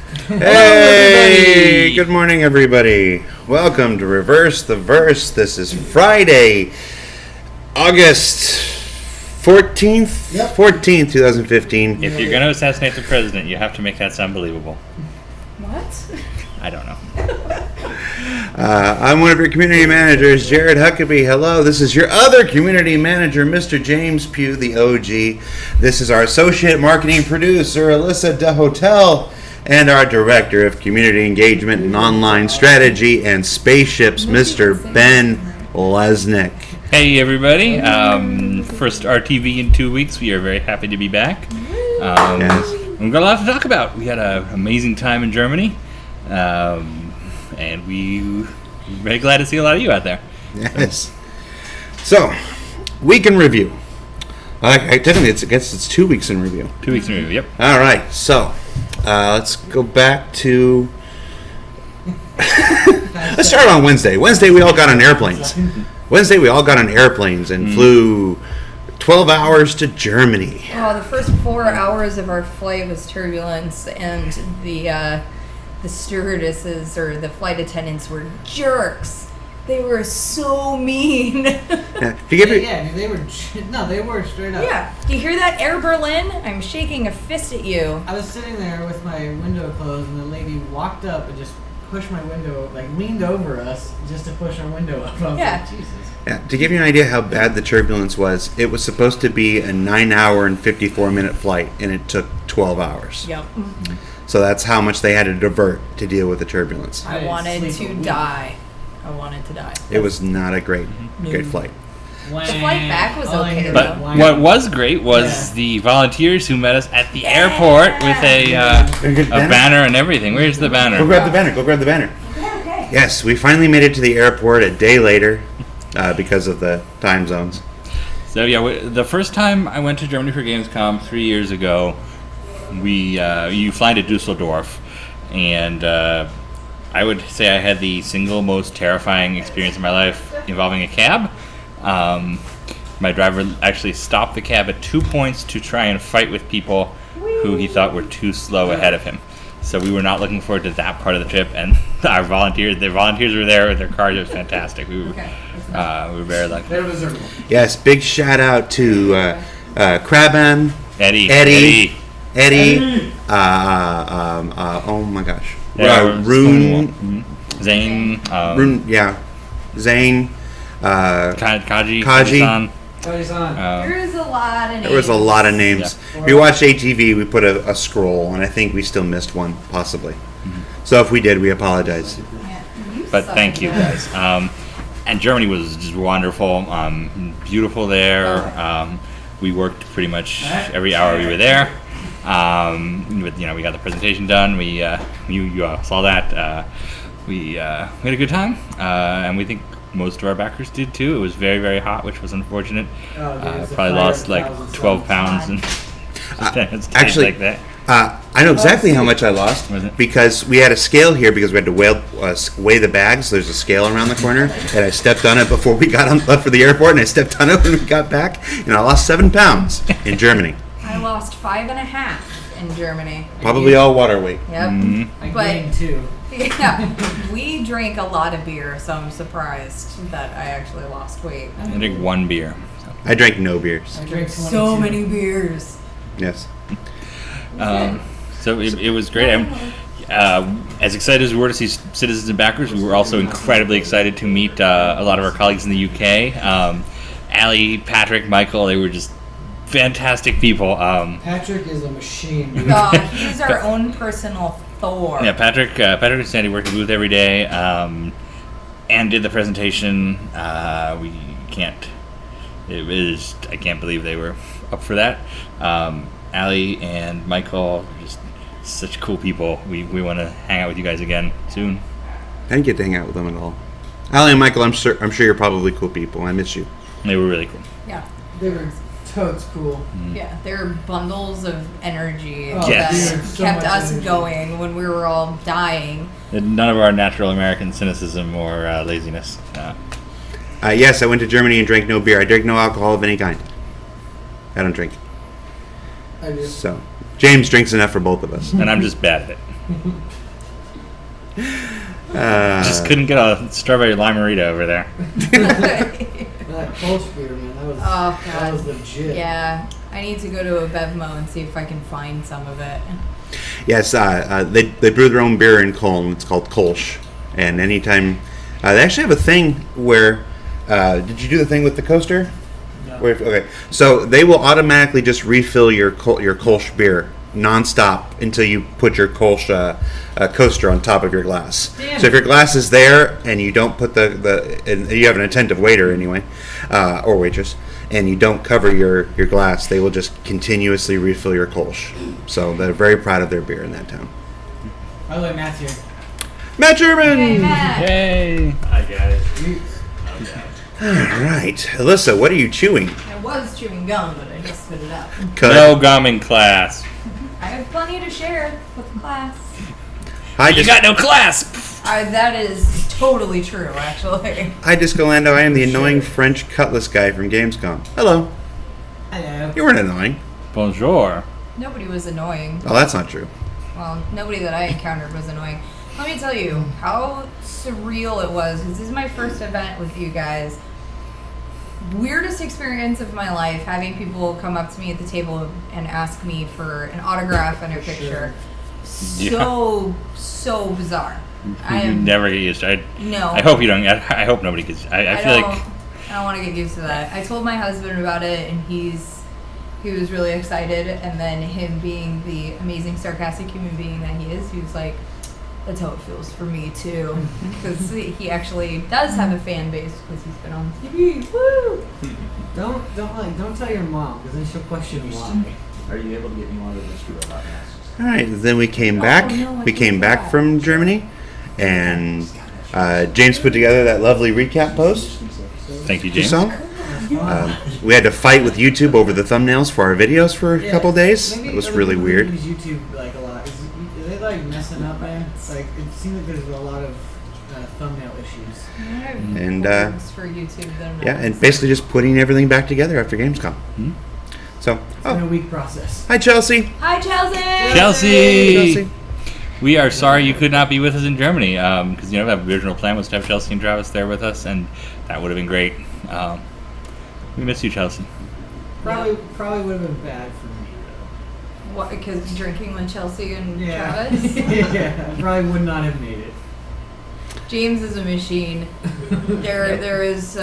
Hey, good morning, everybody. Welcome to Reverse the Verse. This is Friday, August 14th, 2015. If you're going to assassinate the president, you have to make that sound believable. What? I don't know. I'm one of your community managers, Jared Huckabee. Hello, this is your other community manager, Mr. James Pugh, the OG. This is our associate marketing producer, Alyssa DeHotel, and our director of community engagement and online strategy and spaceships, Mr. Ben Lesnick. Hey, everybody. First RTV in 2 weeks. We are very happy to be back. Yes. We've got a lot to talk about. We had an amazing time in Germany. And we're very glad to see a lot of you out there. Yes. So, week in review. Technically, it's 2 weeks in review. 2 weeks in review, yep. All right. So, let's go back to... Let's start on Wednesday. Wednesday, we all got on airplanes. And flew 12 hours to Germany. Oh, the first 4 hours of our flight was turbulence, and the stewardesses or the flight attendants were jerks. They were so mean. They were straight up. Yeah. Do you hear that, Air Berlin? I'm shaking a fist at you. I was sitting there with my window closed, and the lady walked up and just pushed my window, leaned over us just to push our window up. I was like, Jesus. Yeah, to give you an idea how bad the turbulence was, it was supposed to be a 9-hour and 54-minute flight, and it took 12 hours. Yep. Mm-hmm. So that's how much they had to divert to deal with the turbulence. I wanted to die. It was not a great flight. The flight back was okay, But though. what was great was the volunteers who met us at the airport with a banner and everything. Where's the banner? Go grab the banner. Okay. Yes, we finally made it to the airport a day later because of the time zones. So the first time I went to Germany for Gamescom 3 years ago, you fly to Dusseldorf, and I would say I had the single most terrifying experience of my life involving a cab. My driver actually stopped the cab at 2 points to try and fight with people who he thought were too slow ahead of him. So we were not looking forward to that part of the trip, and the volunteers were there with their cars. It was fantastic. We were very lucky. Yes, big shout out to Craban, Eddie. Oh my gosh. Rune. Zane. Zane. Kaji. There was a lot of names. Yeah. If you watched ATV, we put a scroll, and I think we still missed one, possibly. Mm-hmm. So if we did, we apologize. But thank you guys. And Germany was just wonderful, beautiful there. We worked pretty much every hour we were there. We got the presentation done. You saw that. We had a good time, and we think most of our backers did too. It was very, very hot, which was unfortunate. Probably lost 12 pounds and actually, like that. I know exactly how much I lost because we had a scale here because we had to weigh the bags. There's a scale around the corner, and I stepped on it before we left for the airport, and I stepped on it when we got back, and I lost 7 pounds in Germany. I lost 5.5 in Germany. Probably all water weight. Yep. Mm-hmm. I gained 2. Yeah, we drank a lot of beer, so I'm surprised that I actually lost weight. I drank 1 beer. So. I drank no beers. I drank so many beers. Yes. So it was great. As excited as we were to see citizens and backers, we were also incredibly excited to meet a lot of our colleagues in the UK. Allie, Patrick, Michael, they were just fantastic people. Patrick is a machine. Dude. He's our own personal Thor. Yeah, Patrick and Sandy worked the booth every day and did the presentation. I can't believe they were up for that. Allie and Michael, just such cool people. We want to hang out with you guys again soon. I didn't get to hang out with them at all. Allie and Michael, I'm sure you're probably cool people. I miss you. They were really cool. Yeah. They were totes cool. Yeah, they're bundles of energy Yes. that So kept much us energy. going when we were all dying. None of our natural American cynicism or laziness. Yes, I went to Germany and drank no beer. I drink no alcohol of any kind. I don't drink. I do. So, James drinks enough for both of us. And I'm just bad at it. Just couldn't get a strawberry limerita over there. That Kolsch beer, man, that was, Oh, that God. was legit. Yeah, I need to go to a Bevmo and see if I can find some of it. Yes, they brew their own beer in Cologne. It's called Kolsch. And anytime, they actually have a thing where, did you do the thing with the coaster? No. Okay, so they will automatically just refill your Kolsch beer nonstop until you put your Kolsch coaster on top of your glass. Damn So if it. your glass is there and you don't put and you have an attentive waiter anyway, or waitress, and you don't cover your glass, they will just continuously refill your Kolsch. So they're very proud of their beer in that town. By the way, Matt's here. Matt German! Hey, Matt. Yay! Hi guys. All right. Alyssa, what are you chewing? I was chewing gum, but I just spit it out. No gum in class. I have plenty to share with the class. Hi, You got no class. That is totally true, actually. Hi, Discolando. I am the annoying French cutlass guy from Gamescom. Hello. Hello. You weren't annoying. Bonjour. Nobody was annoying. Oh, that's not true. Well, nobody that I encountered was annoying. Let me tell you how surreal it was, because this is my first event with you guys. Weirdest experience of my life, having people come up to me at the table and ask me for an autograph and a picture. So bizarre. I You am never get used to it. no. I hope you don't. I hope nobody gets. I feel like. I don't want to get used to that. I told my husband about it, and he was really excited. And then him being the amazing sarcastic human being that he is, he was like, "That's how it feels for me too," because he actually does have a fan base because he's been on TV. Woo! Don't tell your mom, because then she'll question why. Are you able to get me one of those robot masks? All right. Then we came back. no, I We came forgot. back from Germany, and James put together that lovely recap post. Thank you, You James. saw? We had to fight with YouTube over the thumbnails for our videos for a couple days. Maybe It was other really people weird. Use YouTube like a lot. Are they like messing up, man? It's like it seems like there's a lot of thumbnail issues. And, Words for YouTube that I'm not Yeah, and using. basically just putting everything back together after Gamescom. So, It's been a oh, week process. hi Chelsea. Hi, Chelsea. Chelsea. We are sorry you could not be with us in Germany because the original plan was to have Chelsea and Travis there with us, and that would have been great. We miss you, Chelsea. Probably would have been bad for me though. What? Because drinking with Chelsea and Yeah. Travis. Yeah, I probably would not have made it. James is a machine. There was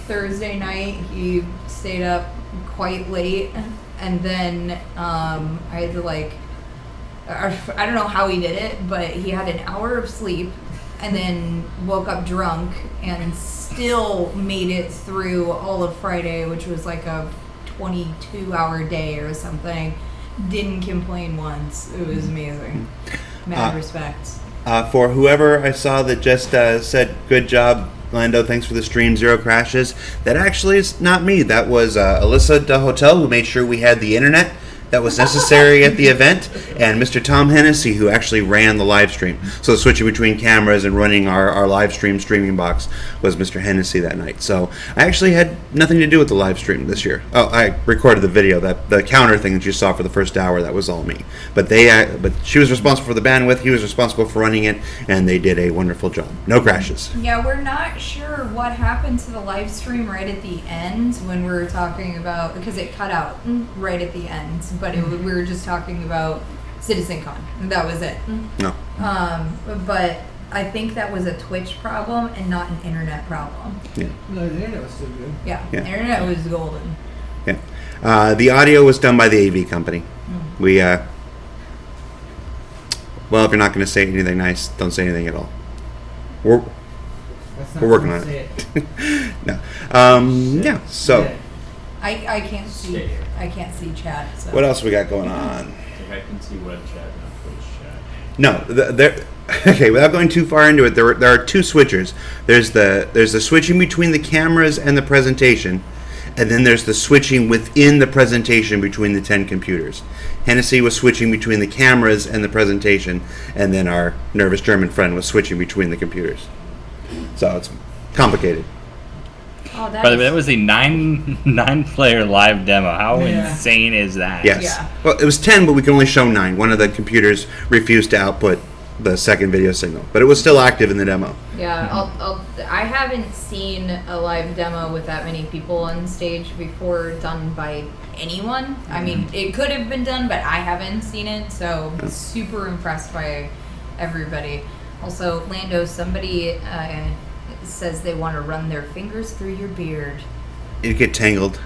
Thursday night. He stayed up quite late, and then I had to I don't know how he did it, but he had an hour of sleep, and then woke up drunk, and still made it through all of Friday, which was like a 22-hour day or something. Didn't complain once. It was amazing. Mad respect. For whoever I saw that just said, good job, Lando, thanks for the stream, 0 crashes. That actually is not me. That was Alyssa de Hotel, who made sure we had the internet that was necessary at the event, and Mr. Tom Hennessy, who actually ran the live stream. So switching between cameras and running our live streaming box was Mr. Hennessy that night. So I actually had nothing to do with the live stream this year. Oh, I recorded the video, the counter thing that you saw for the first hour, that was all me. But but she was responsible for the bandwidth, he was responsible for running it, and they did a wonderful job. No crashes. Yeah, we're not sure what happened to the live stream right at the end when we were talking about, because it cut out right at the end, but we were just talking about CitizenCon. That was it. No. But I think that was a Twitch problem and not an internet problem. Yeah. No, the internet was still good. Yeah, Yeah. the internet was golden. Yeah. The audio was done by the AV company. We, well, if you're not going to say anything nice, don't say anything at all. We're That's not We're working how on to it. say no. Yeah. So, Yeah. I can't see. I can't see chat. So. what else we got going on? If I can see web chat, not Twitch chat. No, there. Okay, without going too far into it, there are two switchers. There's the switching between the cameras and the presentation, and then there's the switching within the presentation between the 10 computers. Hennessy was switching between the cameras and the presentation, and then our nervous German friend was switching between the computers. So it's complicated. Oh, By the way, that was a nine player live demo. How Yeah. insane is that? Yes. Yeah. Well, it was 10, but we can only show 9. One of the computers refused to output the second video signal, but it was still active in the demo. Yeah, I haven't seen a live demo with that many people on stage before done by anyone. I mean, it could have been done, but I haven't seen it, so super impressed by everybody. Also, Lando, somebody says they want to run their fingers through your beard. It'd get tangled.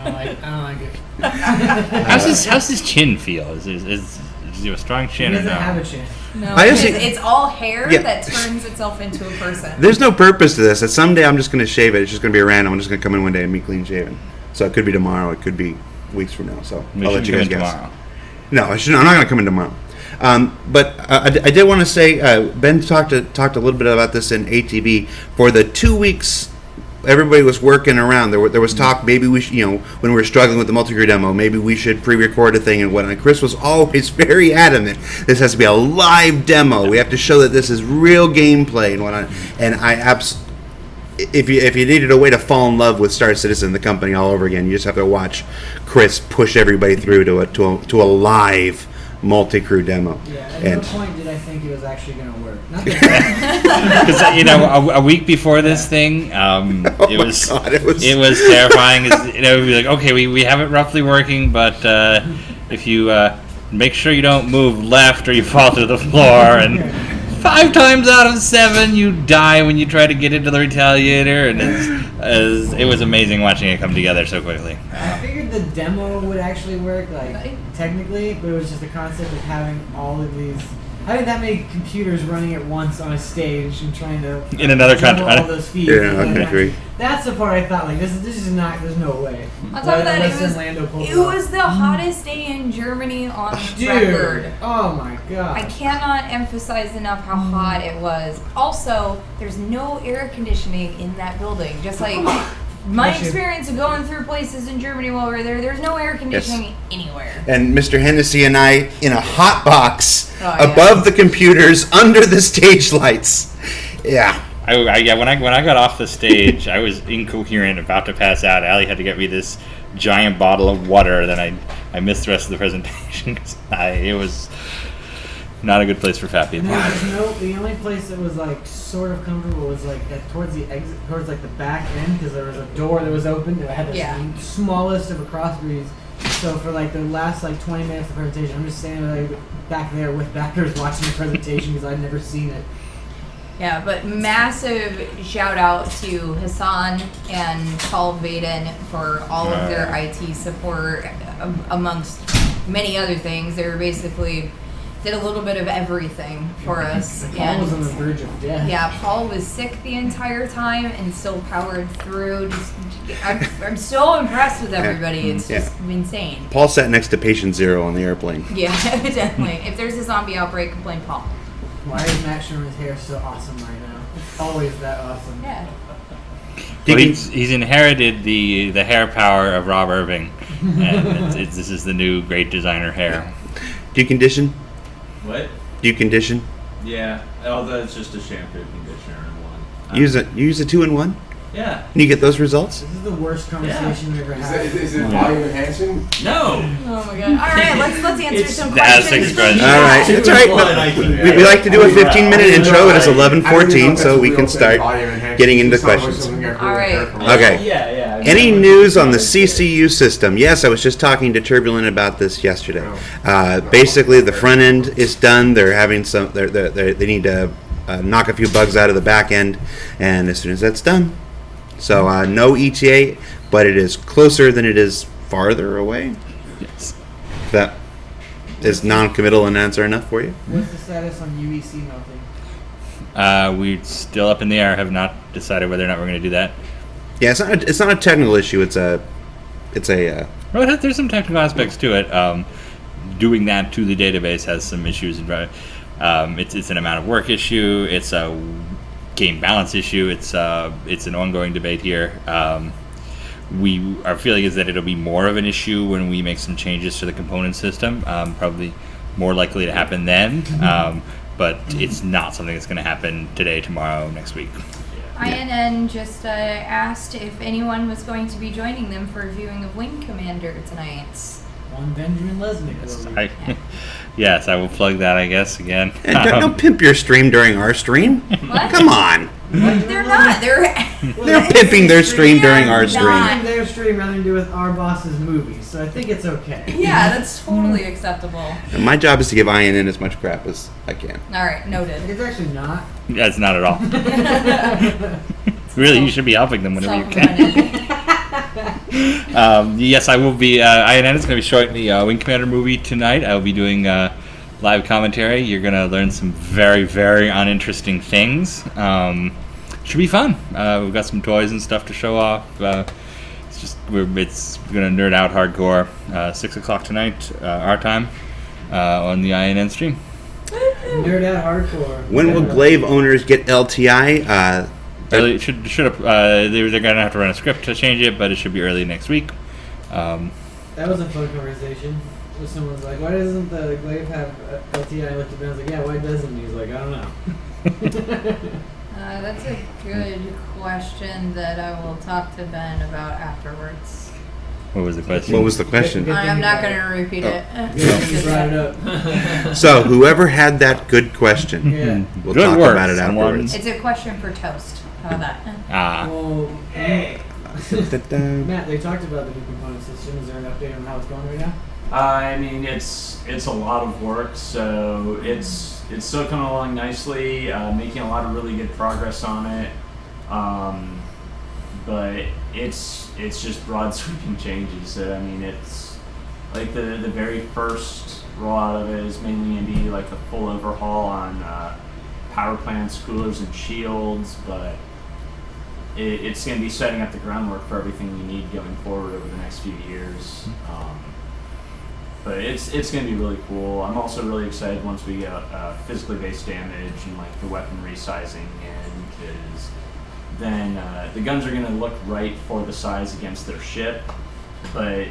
I don't like it. How's his chin feel? Is he have a strong He chin or doesn't no? have a chin. No, I just it's, think- it's all hair Yeah. that turns itself into a person. There's no purpose to this. That someday I'm just going to shave it. It's just going to be random. I'm just going to come in one day and be clean shaven. So it could be tomorrow. It could be weeks from now. So We I'll should let you come guys in guess. tomorrow. No, I'm not going to come in tomorrow. But I did want to say, Ben talked a little bit about this in ATV. For the 2 weeks everybody was working around, there was talk, maybe we should, when we were struggling with the multi-crew demo, maybe we should pre-record a thing and whatnot. Chris was always very adamant, this has to be a live demo. We have to show that this is real gameplay and whatnot. And if you needed a way to fall in love with Star Citizen, the company, all over again, you just have to watch Chris push everybody through to a live multi-crew demo. Yeah, at And no point did I think it was actually going to work. Not that Because a week before this thing, it was God, it was- it was terrifying. It'd be like, okay, we have it roughly working, but if you make sure you don't move left or you fall through the floor, and 5 times out of 7 you die when you try to get into the retaliator, and it was amazing watching it come together so quickly. I figured the demo would actually work, technically, but it was just the concept of having all of these. Having that many computers running at once on a stage and trying to In another juggle country. all those feeds. Yeah, in another country. That's the part I thought this is not. There's no way. On top of that, Unless Lando pulls it off. was the hottest day in Germany on Dude. record. Oh my god. I cannot emphasize enough how hot it was. Also, there's no air conditioning in that building. Just like my Bless you. experience of going through places in Germany while we were there, there's no air conditioning anywhere. And Mr. Hennessy and I in a hot box Oh, yeah. above the computers under the stage lights. Yeah. When I got off the stage, I was incoherent, about to pass out. Allie had to get me this giant bottle of water. Then I missed the rest of the presentation. 'Cause it was not a good place for fat people. The only place that was sort of comfortable was towards the exit, towards the back end, because there was a door that was open that had the Yeah. smallest of a cross breeze. So for the last 20 minutes of the presentation, I'm just standing back there with backers watching the presentation because I'd never seen it. Yeah, but massive shout out to Hassan and Paul Vaden for all of their IT support, amongst many other things. They were basically did a little bit of everything for us. Paul was on the verge of death. Yeah, Paul was sick the entire time and still powered through. I'm so impressed with everybody. It's just insane. Paul sat next to patient 0 on the airplane. Yeah, evidently. If there's a zombie outbreak, blame Paul. Why is Matt Sherman's hair so awesome right now? It's always that awesome. Yeah. Well, he's inherited the hair power of Rob Irving, and this is the new great designer hair. Do you condition? What? Do you condition? Yeah. Although it's just a shampoo conditioner in one. You use a 2-in-1? Yeah. And you get those results? This is the worst conversation we've ever Is, had. that, is it volume enhancing? No. Oh my god. All right, let's answer It's- some that's questions. expression. from All right, chat. that's all right. Well, I can- We like to do a 15-minute intro. It is I don't even know 11:14, if so that's we a can real start thing, volume enhancing. getting into It sounds like questions. something I All right. heard from- Okay. Yeah. Any news on the CCU system? Yes, I was just talking to Turbulent about this yesterday. Basically, the front end is done. They're having some. They need to knock a few bugs out of the back end, and as soon as that's done, so no ETA, but it is closer than it is farther away. Yes. That is non-committal an answer enough for you? What's the status on UEC melting? We're still up in the air. Have not decided whether or not we're going to do that. Yeah, it's not a technical issue. It's a Well, there's some technical aspects to it. Doing that to the database has some issues. It's an amount of work issue. It's a game balance issue. It's an ongoing debate here. Our feeling is that it'll be more of an issue when we make some changes to the component system. Probably more likely to happen then. But it's not something that's going to happen today, tomorrow, next week. INN just asked if anyone was going to be joining them for a viewing of Wing Commander tonight. One Benjamin Lesnick. Yes, I will plug that, I guess, again. And don't pimp your stream during our stream. What? Come on. They're not. They're Pimping their stream during our They're stream. not. Their stream rather than do with our boss's movie, so I think it's okay. Yeah, that's totally acceptable. And my job is to give INN as much crap as I can. All right, noted. It's actually not. That's not at all. Really, you should be helping them whenever you can. Yes, I will be. INN is going to be showing the Wing Commander movie tonight. I will be doing live commentary. You're going to learn some very, very uninteresting things. Should be fun. We've got some toys and stuff to show off. It's going to nerd out hardcore. 6 o'clock tonight, our time, on the INN stream. Nerd out hardcore. When will Glaive owners get LTI? Early, they're going to have to run a script to change it, but it should be early next week. That was a fun conversation. Where someone was like, "Why doesn't the Glaive have LTI?" I looked at Ben. I was like, "Yeah, why doesn't?" He's like, "I don't know." That's a good question that I will talk to Ben about afterwards. What was the question? What was the question? Good I'm thing not you going to repeat it. Yeah, you brought it up. So whoever had that good question, Yeah. we'll Good talk work, about it someone. afterwards. It's a question for toast. How about that? Well, Da-da. Matt, they talked about the new component system. Is there an update on how it's going right now? I mean, it's a lot of work, so it's still coming along nicely, making a lot of really good progress on it. But it's just broad sweeping changes. So I mean, it's like the very first rollout of it is mainly going to be like a full overhaul on power plants, coolers, and shields, but it's going to be setting up the groundwork for everything you need going forward over the next few years. But it's going to be really cool. I'm also really excited once we get physically based damage and like the weapon resizing in, because then the guns are going to look right for the size against their ship, but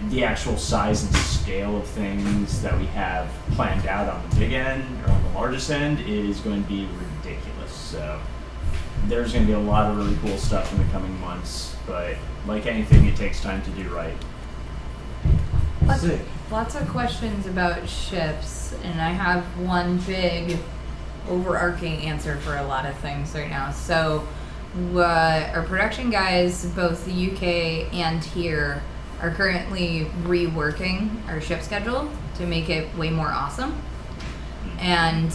the actual size and scale of things that we have planned out on the big end or on the largest end is going to be ridiculous. So there's going to be a lot of really cool stuff in the coming months, but like anything, it takes time to do right. Sick. Lots of questions about ships, and I have one big overarching answer for a lot of things right now. So our production guys, both the UK and here, are currently reworking our ship schedule to make it way more awesome. And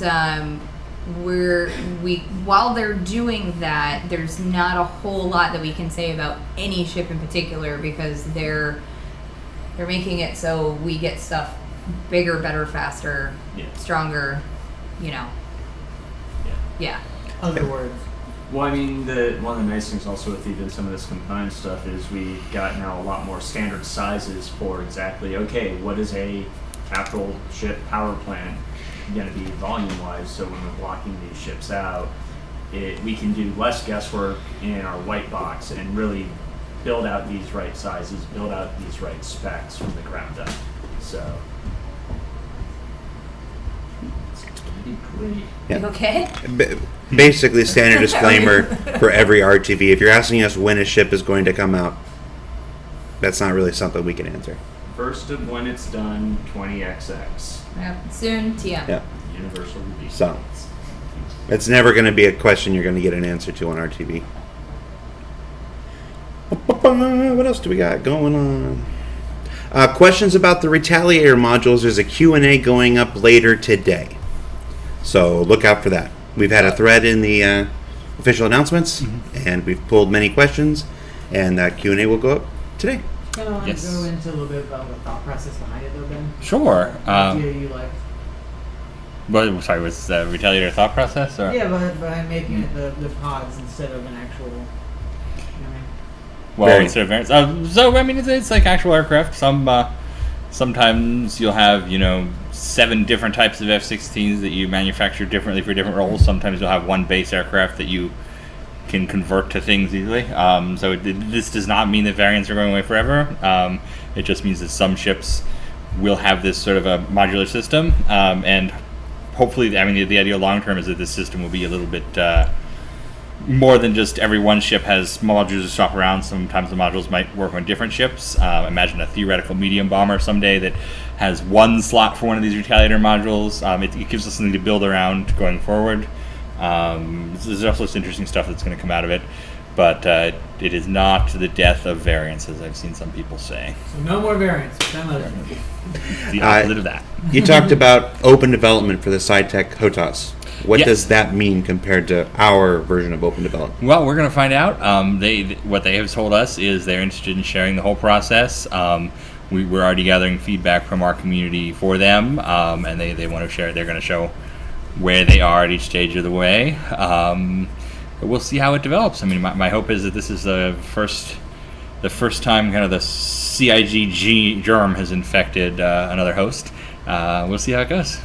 while they're doing that, there's not a whole lot that we can say about any ship in particular, because they're making it so we get stuff bigger, better, faster, stronger, Yeah. Other words. Well, I mean, one of the nice things also with even some of this component stuff is we got now a lot more standard sizes for exactly, okay, what is a capital ship power plant going to be volume-wise, so when we're blocking these ships out, we can do less guesswork in our white box and really build out these right sizes, build out these right specs from the ground up. So it's going to be great. Yeah. You okay? Basically, standard disclaimer for every RTV. If you're asking us when a ship is going to come out, that's not really something we can answer. First of when it's done, 20XX. Yep. Soon, TM. Yeah. Universal release. So it's never going to be a question you're going to get an answer to on RTV. What else do we got going on? Questions about the Retaliator modules. There's a Q&A going up later today, so look out for that. We've had a thread in the official announcements, and we've pulled many questions, and that Q&A will go up today. Kind of want Yes. to go into a little bit about the thought process behind it, though, Ben. Sure. What idea you like? Was the Retaliator thought process? Or? Yeah, but making it the pods instead of an actual. You know what I mean? Well, Very. instead of variants. So I mean, it's like actual aircraft. Sometimes you'll have 7 different types of F-16s that you manufacture differently for different roles. Sometimes you'll have one base aircraft that you can convert to things easily. So this does not mean that variants are going away forever. It just means that some ships will have this sort of a modular system, and hopefully, I mean, the idea long term is that this system will be a little bit more than just every one ship has modules to swap around. Sometimes the modules might work on different ships. Imagine a theoretical medium bomber someday that has one slot for one of these retaliator modules. It gives us something to build around going forward. There's also some interesting stuff that's going to come out of it, but it is not the death of variants, as I've seen some people say. So no more variants. The opposite of that. You talked about open development for the SciTech HOTAS. What Yes. does that mean compared to our version of open development? Well, we're going to find out. What they have told us is they're interested in sharing the whole process. We're already gathering feedback from our community for them, and they want to share it. They're going to show where they are at each stage of the way. But we'll see how it develops. I mean, my hope is that this is the first time kind of the CIGG germ has infected another host. We'll see how it goes.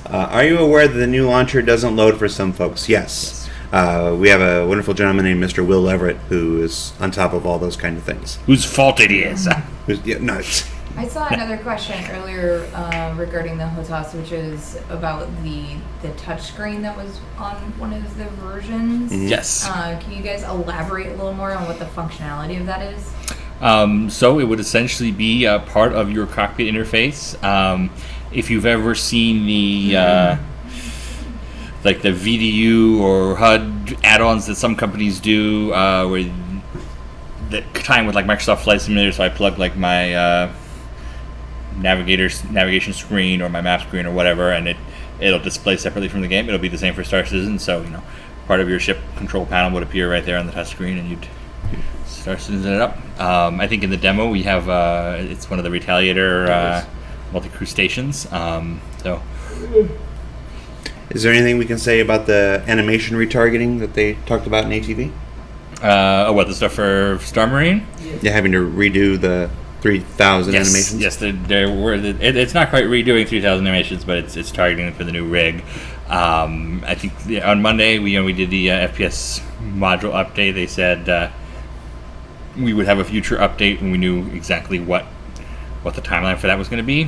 Are you aware that the new launcher doesn't load for some folks? Yes. We have a wonderful gentleman named Mr. Will Leverett who is on top of all those kind of things. Whose fault it is? I saw another question earlier regarding the HOTAS, which is about the touchscreen that was on one of the versions. Yes. Can you guys elaborate a little more on what the functionality of that is? So it would essentially be a part of your cockpit interface. If you've ever seen the like the VDU or HUD add-ons that some companies do, where that time with like Microsoft Flight Simulator, so I plug like my navigation screen or my map screen or whatever, and it'll display separately from the game. It'll be the same for Star Citizen. So part of your ship control panel would appear right there on the touch screen, and you'd Star Citizen it up. I think in the demo we have it's one of the Retaliator multi-crew stations. So, is there anything we can say about the animation retargeting that they talked about in ATV? What, the stuff for Star Marine? Yeah, having to redo the 3,000 animations. Yes, it's not quite redoing 3,000 animations, but it's targeting for the new rig. I think on Monday we did the FPS module update. They said we would have a future update when we knew exactly what the timeline for that was going to be.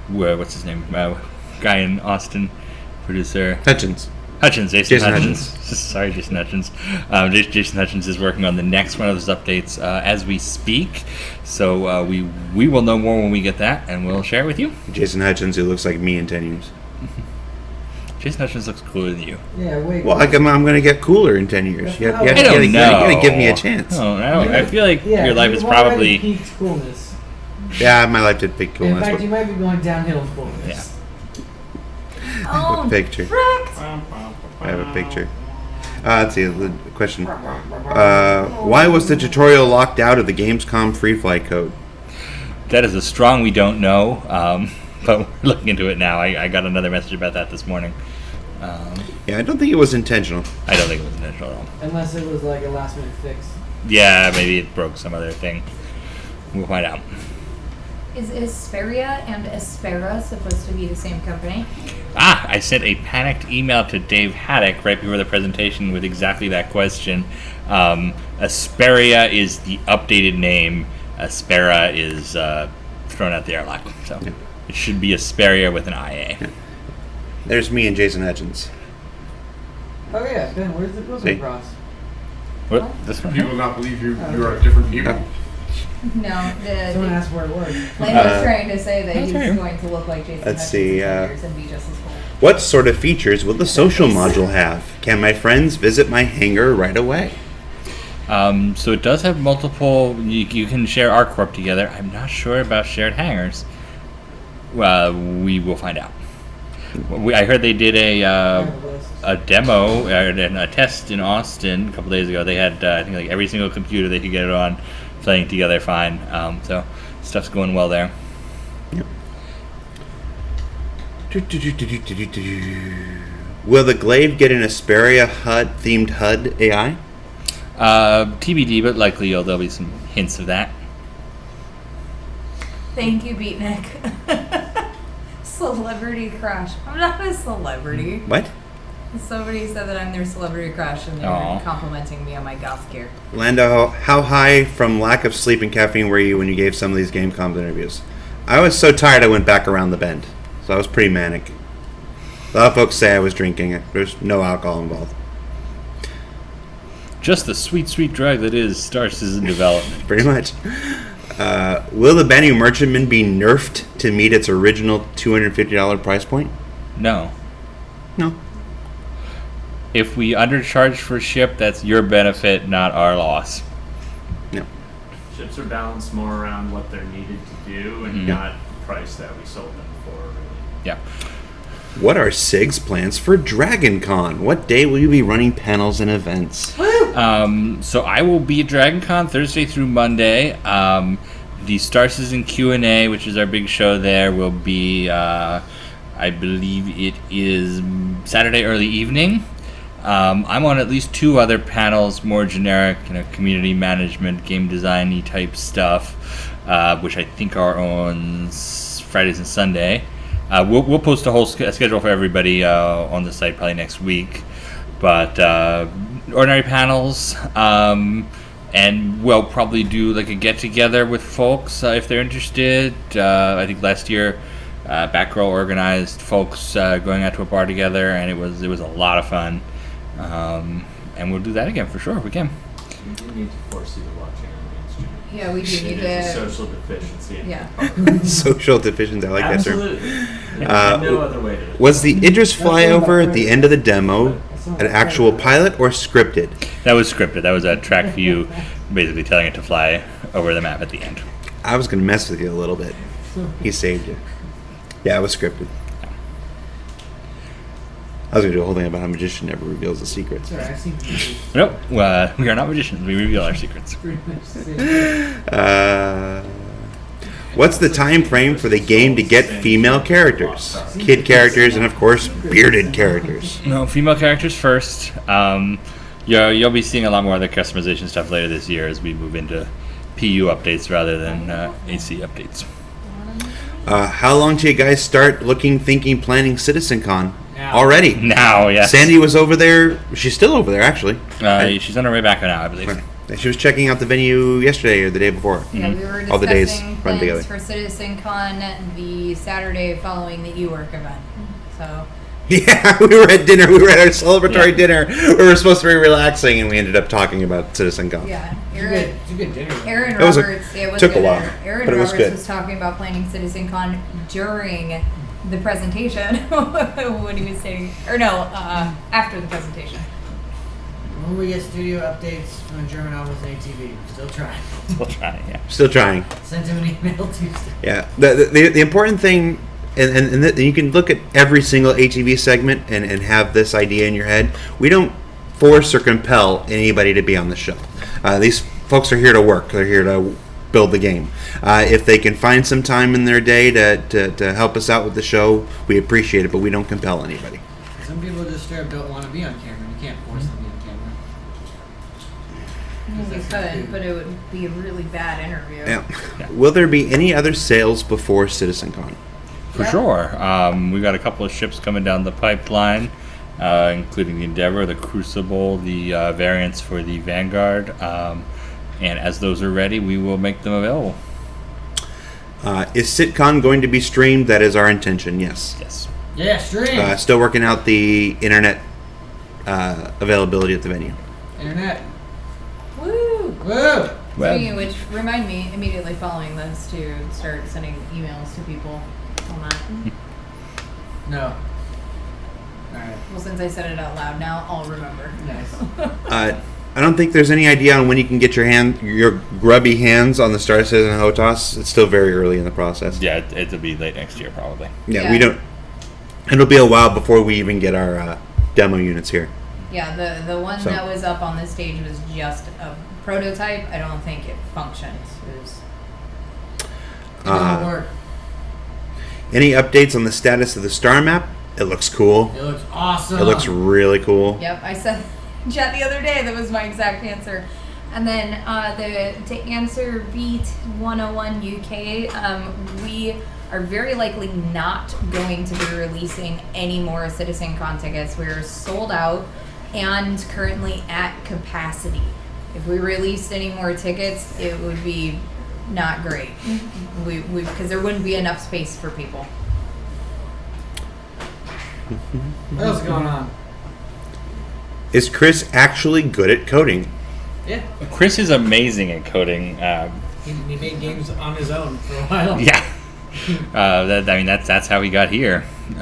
What's his name? Guy in Austin, producer Jason Hutchins. Hutchins. Sorry, Jason Hutchins. Jason Hutchins is working on the next one of those updates as we speak. So we will know more when we get that, and we'll share it with you. Jason Hutchins, who looks like me in 10 years. Jason Hutchins looks cooler than you. Yeah, wait. Well, I'm going to get cooler in 10 years. You I don't know. You got to give me a chance. Oh, no, I feel like your life is probably peaked coolness. Yeah, my life did peak coolness. In fact, you might be going downhill in coolness. Yeah. Oh, a picture. correct. I have a picture. Let's see the question. Why was the tutorial locked out of the Gamescom free flight code? That is a strong we don't know, but we're looking into it now. I got another message about that this morning. Yeah, I don't think it was intentional. I don't think it was intentional at all. Unless it was like a last minute fix. Yeah, maybe it broke some other thing. We'll find out. Is Asperia and Aspera supposed to be the same company? I sent a panicked email to Dave Haddock right before the presentation with exactly that question. Asperia is the updated name. Aspera is thrown out the airlock. So it should be Asperia with an IA. Yeah. There's me and Jason Hutchins. Oh yeah, Ben, where's the See? cross? What? This one? People not believe you are different people. No, Someone asked where it was. Lane was trying to say that he's okay. going to look like Jason Let's Hutchins see, in 10 years and be just as cool. What sort of features will the social module have? Can my friends visit my hangar right away? So it does have multiple. You can share ArcCorp together. I'm not sure about shared hangars. We will find out. I heard they did a demo and a test in Austin a couple days ago. They had I think like every single computer they could get it on playing together fine. So stuff's going well there. Yep. Will the Glaive get an Asperia themed HUD AI? TBD, but likely there'll be some hints of that. Thank you, Beatnik. Celebrity crush. I'm not a celebrity. What? Somebody said that I'm their celebrity crush and they Aw. were complimenting me on my goth gear. Lando, how high from lack of sleep and caffeine were you when you gave some of these Gamescom interviews? I was so tired I went back around the bend. So I was pretty manic. A lot of folks say I was drinking it. There's no alcohol involved. Just the sweet, sweet drug that is Star Citizen development. Pretty much. Will the Benny Merchantman be nerfed to meet its original $250 price point? No. No. If we undercharge for ship, that's your benefit, not our loss. No. Ships are balanced more around what they're needed to do and not the price that we sold them for, really. Yeah. What are SIG's plans for DragonCon? What day will you be running panels and events? So I will be at DragonCon Thursday through Monday. The Star Citizen Q&A, which is our big show there, will be, I believe it is Saturday early evening. I'm on at least 2 other panels, more generic, community management, game design-y type stuff, which I think are on Fridays and Sunday. We'll post a whole schedule for everybody on the site probably next week. But ordinary panels, and we'll probably do like a get-together with folks if they're interested. I think last year Backrow organized folks going out to a bar together, and it was a lot of fun. And we'll do that again for sure if we can. We do need to force you to watch anime stream. Yeah, we do need It is a to. social deficiency. Yeah. Social deficiency, I like Absolutely. that There's no other way to. Was the Idris flyover at the end of the demo an actual pilot or scripted? That was scripted. That was a track view, basically telling it to fly over the map at the end. I was going to mess with you a little bit. He saved you. Yeah, it was scripted. I was going to do a whole thing about how a magician never reveals the secrets. Sorry, I've seen movies. Nope, we are not magicians. We reveal our secrets. Pretty much the same. What's the time frame for the game to get female characters? Kid characters and, of course, bearded characters. No, female characters first. You'll be seeing a lot more of the customization stuff later this year as we move into PU updates rather than AC updates. How long till you guys start looking, thinking, planning CitizenCon? Now. Already. Now, yes. Sandy was over there. She's still over there, actually. She's on her way back now, I believe. She was checking out the venue yesterday or the day before. Yeah, we were All the days discussing run plans together. for CitizenCon the Saturday following the Euer event. So Yeah, we were at dinner. We were at our celebratory dinner. We were supposed to be relaxing, and we ended up talking about CitizenCon. yeah, It's a good dinner. Aaron It was a- Roberts. It was took a good while, dinner. Aaron but it was Roberts good. was talking about planning CitizenCon during the presentation when he was saying, or no, after the presentation. When we get studio updates from the German office and ATV, still trying. We'll try, yeah. Still trying. Sent him an email Tuesday. Yeah. The important thing, and you can look at every single ATV segment and have this idea in your head. We don't force or compel anybody to be on the show. These folks are here to work. They're here to build the game. If they can find some time in their day to help us out with the show, we appreciate it, but we don't compel anybody. Some people just straight up don't want to be on camera. You can't force them to be on camera. We could, but it would be a really bad interview. Yeah. Will there be any other sales before CitizenCon? For Yeah. sure. We've got a couple of ships coming down the pipeline, including the Endeavor, the Crucible, the variants for the Vanguard. And as those are ready, we will make them available. Is CitCon going to be streamed? That is our intention, yes. Yes. Yeah, stream. Still working out the internet availability at the venue. Internet. Woo! Woo! Speaking of which, remind me immediately following this to start sending emails to people on that. No. Alright. Well, since I said it out loud now, I'll remember. Nice. I don't think there's any idea on when you can get your grubby hands on the Star Citizen HOTAS. It's still very early in the process. Yeah, it'll be late next year probably. Yeah, we don't. It'll be a while before we even get our demo units here. Yeah, the one So- that was up on the stage was just a prototype. I don't think it functions. It was, It doesn't work. Any updates on the status of the star map? It looks cool. It looks awesome. It looks really cool. yep, I said chat the other day. That was my exact answer. And then to answer Beat 101 UK, we are very likely not going to be releasing any more CitizenCon tickets. We're sold out and currently at capacity. If we released any more tickets, it would be not great. Because there wouldn't be enough space for people. What else is going on? Is Chris actually good at coding? Yeah. Chris is amazing at coding. He made games on his own for a while. Yeah. That's how he got here. He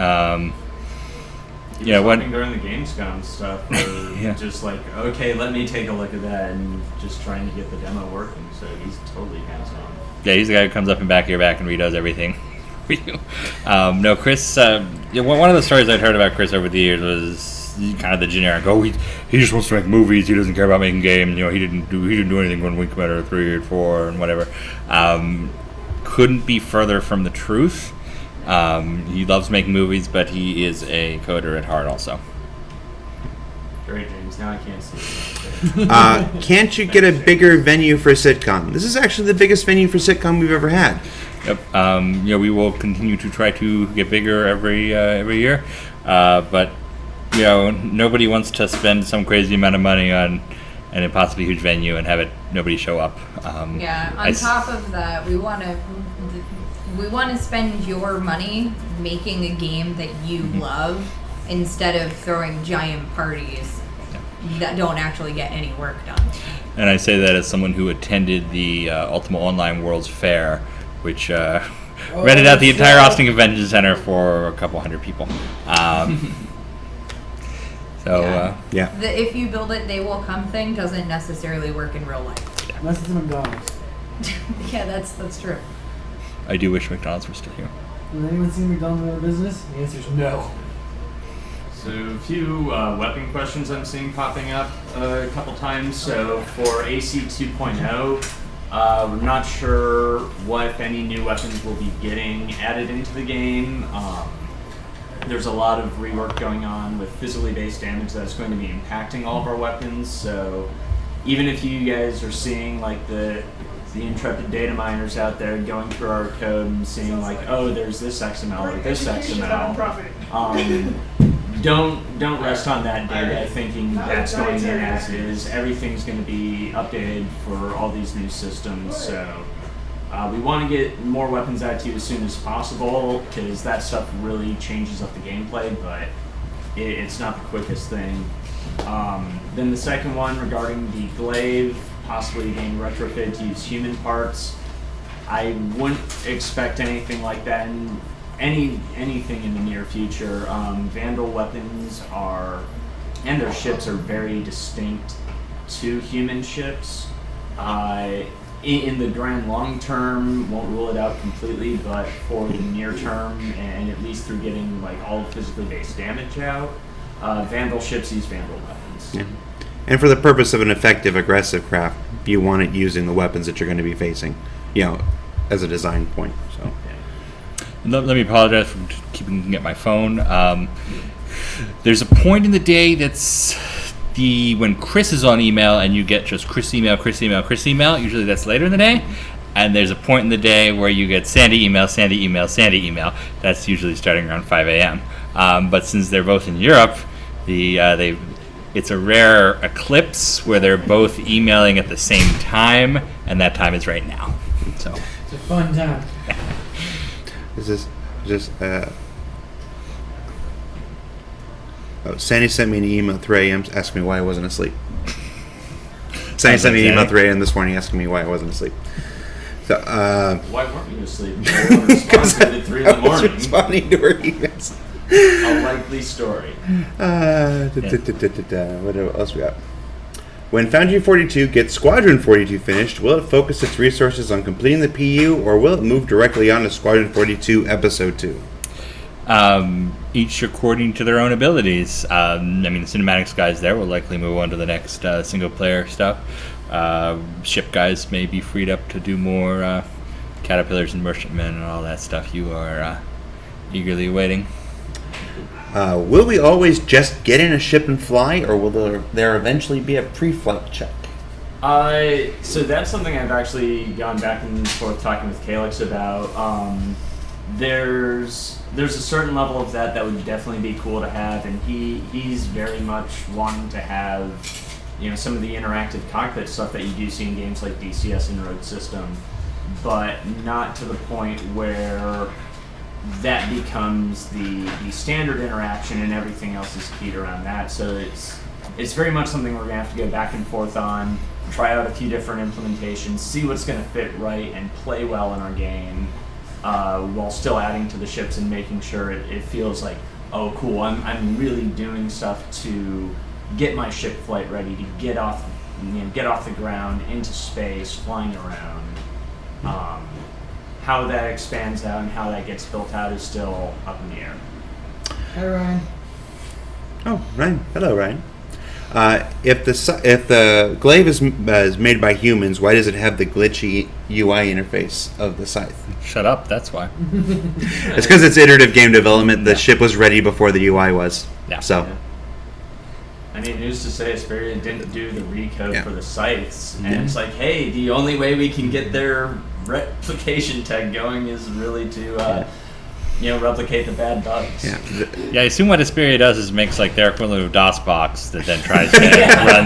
was talking during the Gamescom stuff, where Yeah. just like, okay, let me take a look at that, and just trying to get the demo working. So he's totally hands-on. Yeah, he's the guy who comes up and back your back and redoes everything for you. No, Chris. One of the stories I'd heard about Chris over the years was kind of the generic. Oh, he just wants to make movies. He doesn't care about making games. You know, he didn't do anything when Wing Commander 3 or 4 and whatever. Couldn't be further from the truth. He loves making movies, but he is a coder at heart also. Great, James. Now I can't see. Can't you get a bigger venue for a sitcom? This is actually the biggest venue for sitcom we've ever had. Yep. We will continue to try to get bigger every year, but nobody wants to spend some crazy amount of money on an impossibly huge venue and have nobody show up. On top of that, we want to spend your money making a game that you love instead of throwing giant parties that don't actually get any work done. And I say that as someone who attended the Ultima Online World's Fair, which rented out the entire Austin Convention Center for a couple hundred people. If you build it, they will come thing doesn't necessarily work in real life. Unless it's a McDonald's. Yeah, that's true. I do wish McDonald's were still here. Has anyone seen McDonald's in business? The answer is no. So a few weapon questions I'm seeing popping up a couple times. So for AC 2.0, we're not sure what, if any, new weapons will be getting added into the game. There's a lot of rework going on with physically based damage that's going to be impacting all of our weapons. So even if you guys are seeing like the intrepid data miners out there going through our code and seeing like, oh, there's this XML or this XML, don't rest on that data thinking that's going in as is. Everything's going to be updated for all these new systems. So we want to get more weapons out to you as soon as possible because that stuff really changes up the gameplay, but it's not the quickest thing. Then the second one regarding the glaive, possibly being retrofitted to use human parts. I wouldn't expect anything like that in anything in the near future. Vandal weapons and their ships are very distinct to human ships. In the grand long term, won't rule it out completely, but for the near term, and at least through getting like all physically based damage out, Vandal ships use Vandal weapons. Yeah. And for the purpose of an effective aggressive craft, you want it using the weapons that you're going to be facing, as a design point. So. Let me apologize for keeping at my phone. There's a point in the day that's when Chris is on email and you get just Chris email. Usually that's later in the day. And there's a point in the day where you get Sandy email. That's usually starting around 5 a.m. But since they're both in Europe, it's a rare eclipse where they're both emailing at the same time, and that time is right now. So it's a fun time. Sandy sent me an email at 3 a.m. asking me why I wasn't asleep. Sandy sent me an email at 3 a.m. this morning asking me why I wasn't asleep. So, why weren't you asleep? You were responding at 3 in the morning. I was responding to her emails. A likely story. What else we got? When Foundry 42 gets Squadron 42 finished, will it focus its resources on completing the PU, or will it move directly on to Squadron 42 Episode 2? Each according to their own abilities. The cinematics guys there will likely move on to the next single-player stuff. Ship guys may be freed up to do more caterpillars and merchantmen and all that stuff you are eagerly awaiting. Will we always just get in a ship and fly, or will there eventually be a pre-flight check? So that's something I've actually gone back and forth talking with Calyx about. There's a certain level of that would definitely be cool to have, and he's very much wanting to have, some of the interactive cockpit stuff that you do see in games like DCS and Road System, but not to the point where that becomes the standard interaction, and everything else is keyed around that. So it's very much something we're going to have to go back and forth on, try out a few different implementations, see what's going to fit right and play well in our game, while still adding to the ships and making sure it feels like, oh cool, I'm really doing stuff to get my ship flight ready, to get off the ground, into space, flying around. How that expands out and how that gets built out is still up in the air. Hi, Ryan. Oh, Ryan. Hello, Ryan. If the glaive is made by humans, why does it have the glitchy UI interface of the scythe? Shut up. That's why. It's because it's iterative game development. The ship was ready before the UI was. Yeah. So. Yeah. I mean, news to say, Asperia didn't do the recode for the scythes, and it's like, hey, the only way we can get their replication tech going is really to replicate the bad bugs. Yeah, I assume what Asperia does is makes like their equivalent of DOSBox that then tries to run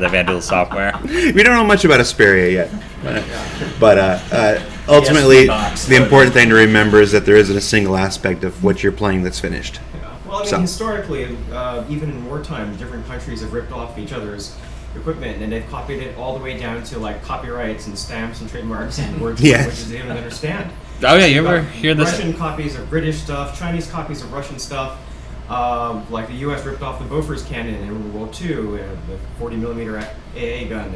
the Vandal software. We don't know much about Asperia yet, but ultimately, the important thing to remember is that there isn't a single aspect of what you're playing that's finished. Well, I mean, historically, even in wartime, different countries have ripped off each other's equipment, and they've copied it all the way down to like copyrights and stamps and trademarks and words languages they don't understand. Oh yeah, you ever hear this? Russian copies of British stuff, Chinese copies of Russian stuff. Like the U.S. ripped off the Bofors cannon in World War II, the 40mm AA gun,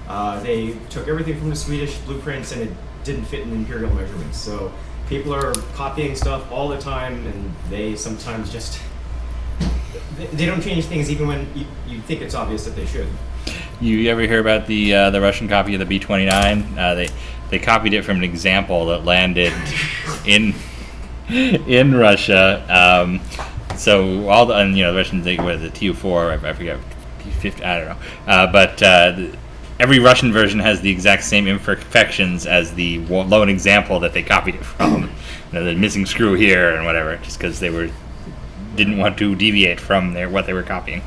and they took everything from the Swedish blueprints, and it didn't fit in imperial measurements. So people are copying stuff all the time, and they sometimes just they don't change things even when you think it's obvious that they should. You ever hear about the Russian copy of the B-29? They copied it from an example that landed in Russia. So all the the Russians, they were the Tu-4, I forget, T-50, I don't know. But every Russian version has the exact same imperfections as the lone example that they copied it from. The missing screw here and whatever, just because they didn't want to deviate from what they were copying.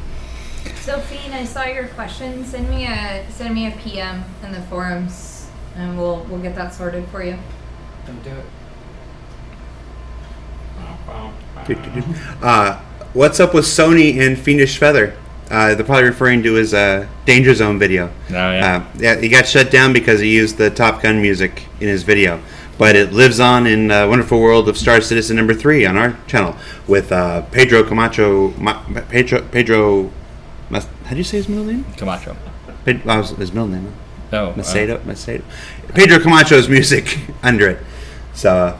Sophine, I saw your question. Send me a PM in the forums, and we'll get that sorted for you. Don't do it. What's up with Sony and Fiendish Feather? They're probably referring to his Danger Zone video. Oh, yeah. He got shut down because he used the Top Gun music in his video. But it lives on in Wonderful World of Star Citizen number 3 on our channel with Pedro Camacho. Pedro, how do you say his middle name? Camacho. His middle name. Oh. Macedo. Pedro Camacho's music under it. So.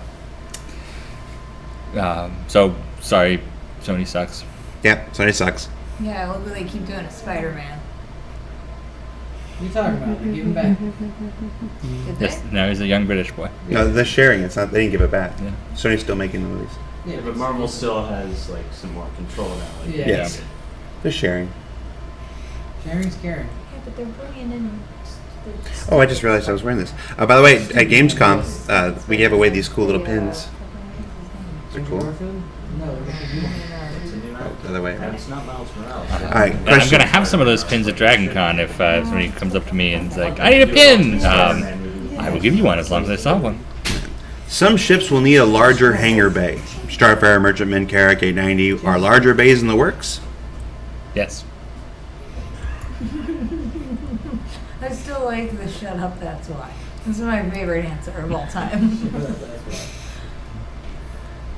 So sorry, Sony sucks. Yeah, Sony sucks. Yeah, look what they keep doing to Spider-Man. What are you talking about? They give him back. Did they? Yes, now he's a young British boy. No, they're sharing it. It's not. They didn't give it back. Yeah. Sony's still making the movies. Yeah, But Marvel still has like some more control now. Like, Yeah. Yes. They're sharing. Sharing's caring. Yeah, but they're bringing in. Oh, I just realized I was wearing this. By the way, at Gamescom, we gave away these cool little pins. They're cool. No, they're The other way. And it's not Miles Morales. All right, And I'm question. going to have some of those pins at Dragon Con if somebody comes up to me and is like, I need a pin! I will give you one as long as I saw one. Some ships will need a larger hangar bay. Starfire, Merchantman, Carrack, 890. Are larger bays in the works? Yes. I still like the shut up, that's why. This is my favorite answer of all time.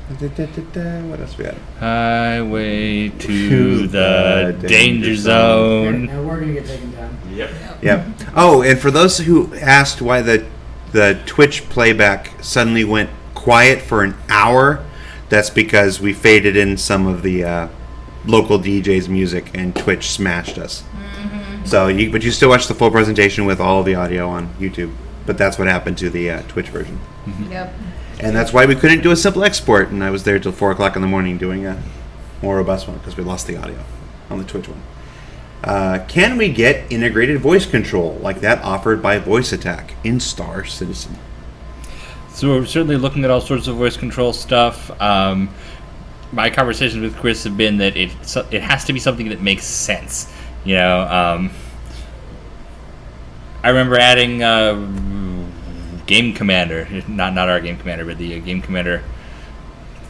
What else we got? Highway to the danger zone. Now we're gonna get taken down. Yep. Yep. Oh, and for those who asked why the Twitch playback suddenly went quiet for an hour, that's because we faded in some of the local DJ's music and Twitch smashed us. Mm-hmm. So, but you still watch the full presentation with all of the audio on YouTube. But that's what happened to the Twitch version. Yep. And that's why we couldn't do a simple export, and I was there till 4 o'clock in the morning doing a more robust one because we lost the audio on the Twitch one. Can we get integrated voice control like that offered by Voice Attack in Star Citizen? So we're certainly looking at all sorts of voice control stuff. My conversations with Chris have been that it has to be something that makes sense. You know, I remember adding Game Commander, not our Game Commander, but the Game Commander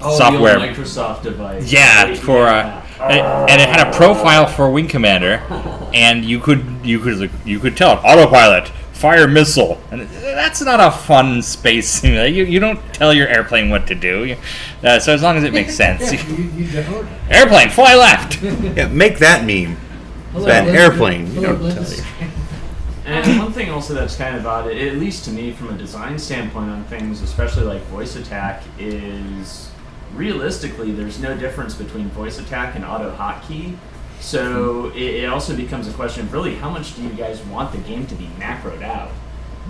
software. The old Microsoft device. Yeah, right? for and it had a profile for Wing Commander, and you could tell it autopilot, fire missile, and that's not a fun space simulator. You don't tell your airplane what to do. So as long as it makes sense, You don't. airplane fly left. Yeah, make that meme. Hello, That Liz. airplane. You Hello, don't tell Liz. you. And one thing also that's kind of odd, at least to me from a design standpoint on things, especially like voice attack, is realistically there's no difference between voice attack and auto hotkey. So it also becomes a question of really how much do you guys want the game to be macroed out?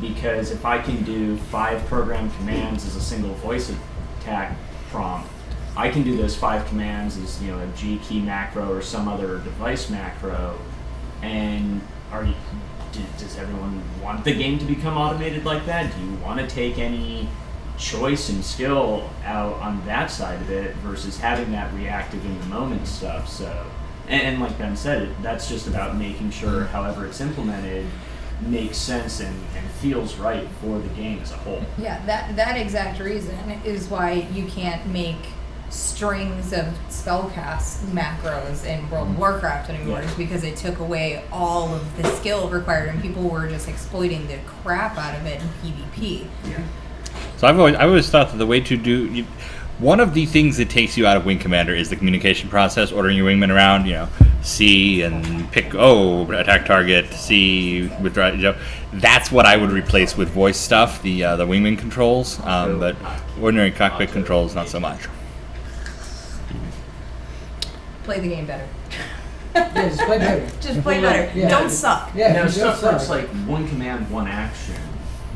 Because if I can do 5 program commands as a single voice attack prompt, I can do those 5 commands as a G key macro or some other device macro. And does everyone want the game to become automated like that? Do you want to take any choice and skill out on that side of it versus having that reactive in the moment stuff? So, and like Ben said, that's just about making sure however it's implemented makes sense and feels right for the game as a whole. Yeah, that exact reason is why you can't make strings of spellcast macros in World of Warcraft anymore, is because it took away all of the skill required and people were just exploiting the crap out of it in PvP. Yeah. So I've always thought that the way to do one of the things that takes you out of Wing Commander is the communication process, ordering your wingmen around, C and pick, attack target, C, withdraw, that's what I would replace with voice stuff, the wingman controls, but ordinary cockpit controls, not so much. Play the game better. Yeah, just play better. Just play better. Yeah. Don't suck. Yeah, Now you stuff don't that's suck. like one command, one action,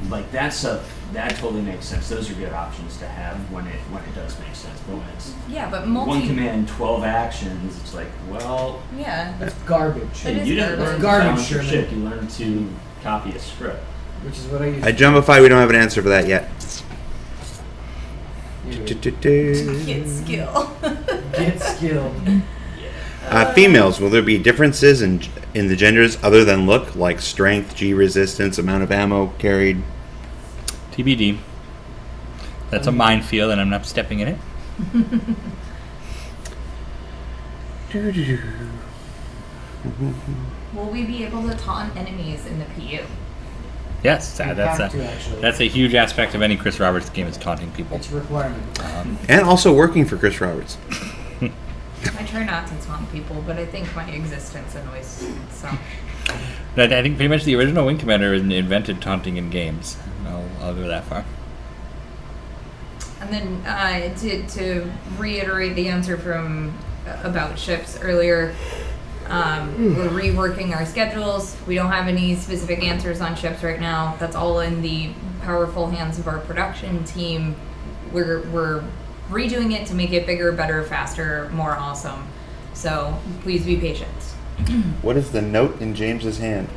like that stuff, that totally makes sense. Those are good options to have when it does make sense. But when it's Yeah, but one command, 12 actions, it's like, well, Yeah. That's garbage. It is you didn't learn to garbage, balance your Sherman. shit. You learned to copy a script. Which is what I use. I Jumbify, we don't have an answer for that yet. Get skill. Get skilled. Females, will there be differences in the genders other than look, like strength, G resistance, amount of ammo carried? TBD. That's a minefield, and I'm not stepping in it. Will we be able to taunt enemies in the PU? Yes, You that's have to, actually. a huge aspect of any Chris Roberts game is taunting people. It's a requirement. And also working for Chris Roberts. I try not to taunt people, but I think my existence annoys some. But I think pretty much the original Wing Commander invented taunting in games. I'll go that far. And then to reiterate the answer from about ships earlier, we're reworking our schedules. We don't have any specific answers on ships right now. That's all in the powerful hands of our production team. We're redoing it to make it bigger, better, faster, more awesome. So please be patient. What is the note in James's hand?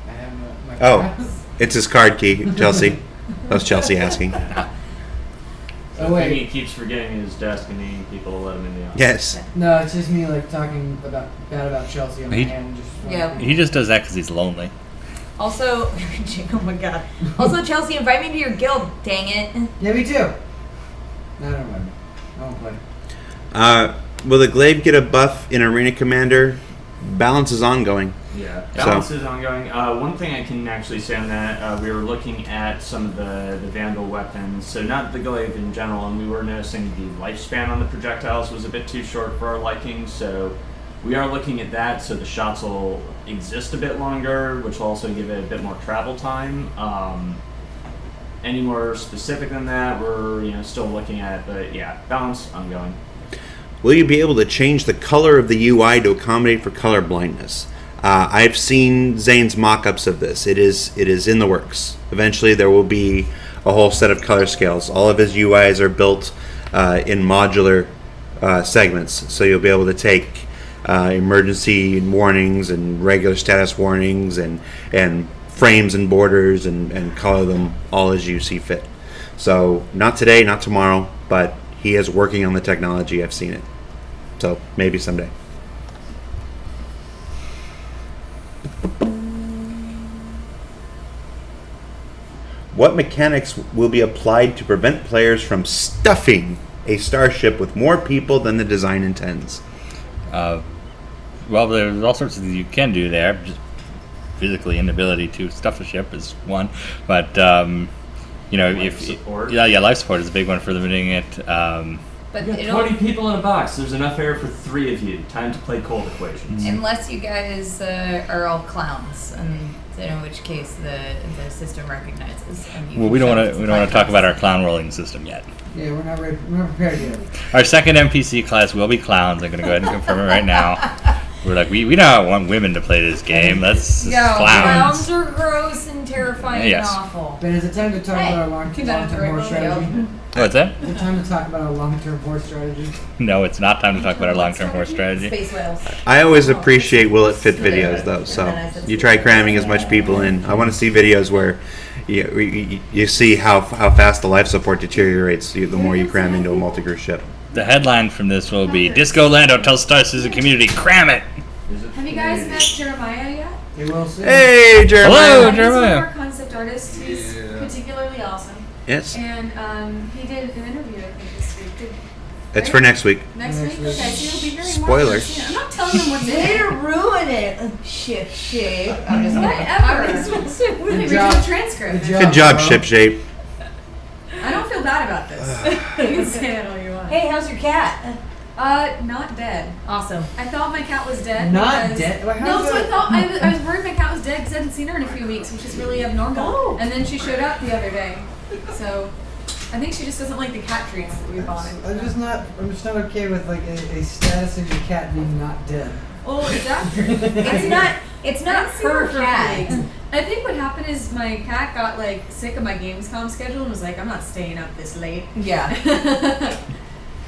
I have my Oh, pass. it's his card key, Chelsea. That was Chelsea asking. Oh, I wait. think he keeps forgetting his desk and needing people to let him in the office. Yes. No, it's just me talking bad about Chelsea on my He- hand. Just Yeah. He just does that because he's lonely. Also, oh my god. Also, Chelsea, invite me to your guild. Dang it. Yeah, me too. No, don't mind me. I won't play. Will the glaive get a buff in Arena Commander? Balance is ongoing. Yeah, So- balance is ongoing. One thing I can actually say on that, we were looking at some of the Vandal weapons, so not the glaive in general, and we were noticing the lifespan on the projectiles was a bit too short for our liking, so we are looking at that, so the shots will exist a bit longer, which will also give it a bit more travel time. Any more specific than that, we're still looking at, but yeah, balance ongoing. Will you be able to change the color of the UI to accommodate for color blindness? I've seen Zane's mock-ups of this. It is in the works. Eventually there will be a whole set of color scales. All of his UIs are built in modular segments, so you'll be able to take emergency warnings and regular status warnings and frames and borders and color them all as you see fit. So not today, not tomorrow, but he is working on the technology. I've seen it. So maybe someday. What mechanics will be applied to prevent players from stuffing a starship with more people than the design intends? Well, there's all sorts of things you can do there. Just physically inability to stuff a ship is one, but Life support. life support is a big one for limiting it. But You got it'll, 20 people in a box. There's enough air for 3 of you. Time to play cold equations. unless you guys are all clowns, and in which case the system recognizes. And you Well, can we don't shove want to talk clowns. about our clown rolling system yet. Yeah, we're not prepared yet. Our second NPC class will be clowns. I'm going to go ahead and confirm it right now. We're like, we don't want women to play this game. That's Yo, clowns. clowns are gross and terrifying Yes. and awful. Ben, is it time to talk about our long-term horse strategy? What's that? Is it time to talk about our long-term horse strategy? No, it's not time to talk about our long-term horse strategy. Space whales. I always appreciate will it fit videos though. So you try cramming as much people in. I want to see videos where you see how fast the life support deteriorates the more you cram into a multi-crew ship. The headline from this will be Disco Lando tells Star Citizen community, cram it! Have you guys met Jeremiah yet? It will soon. Hey, Jeremiah. Hello, He's one of Jeremiah. our concept artists. He's particularly awesome. Yes, And he did an interview, I think, this week. it's for next week. Next week? Okay, so you'll be very Spoilers. I'm not telling them what's in Way to it. ruin it. Shit. I'm just Whatever. It's supposed to really read job. the transcript. Good job, Shipshape. I don't feel bad about this. You can say that all you want. Hey, how's your cat? Not dead. Awesome. I thought my cat was dead. Not because- dead? Wait, No, how's so I that? thought I was worried my cat was dead because I hadn't seen her in a few weeks, which is really abnormal. Oh. And then she showed up the other day, so I think she just doesn't like the cat treats that we bought. I'm just not okay with like a status of your cat being not dead. Oh, exactly. It's not see her her for cat. weeks. I think what happened is my cat got like sick of my Gamescom schedule and was like, I'm not staying up this late. Yeah.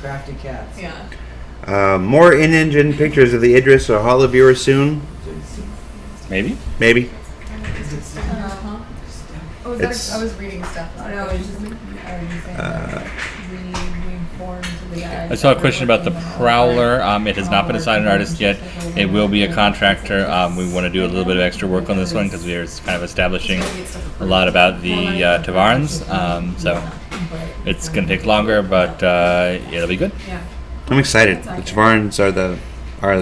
Crafty cats. Yeah. More in-engine pictures of the Idris or Holo viewer soon. Maybe? Maybe. Uh-huh. Oh, was It's- that I was reading stuff. Oh, no, it's just I saw a question about the Prowler. It has not been assigned an artist yet. It will be a contractor. We want to do a little bit of extra work on this one because we're kind of establishing a lot about the Tavarns. So it's going to take longer, but it'll be good. Yeah. I'm excited. The Tavarns are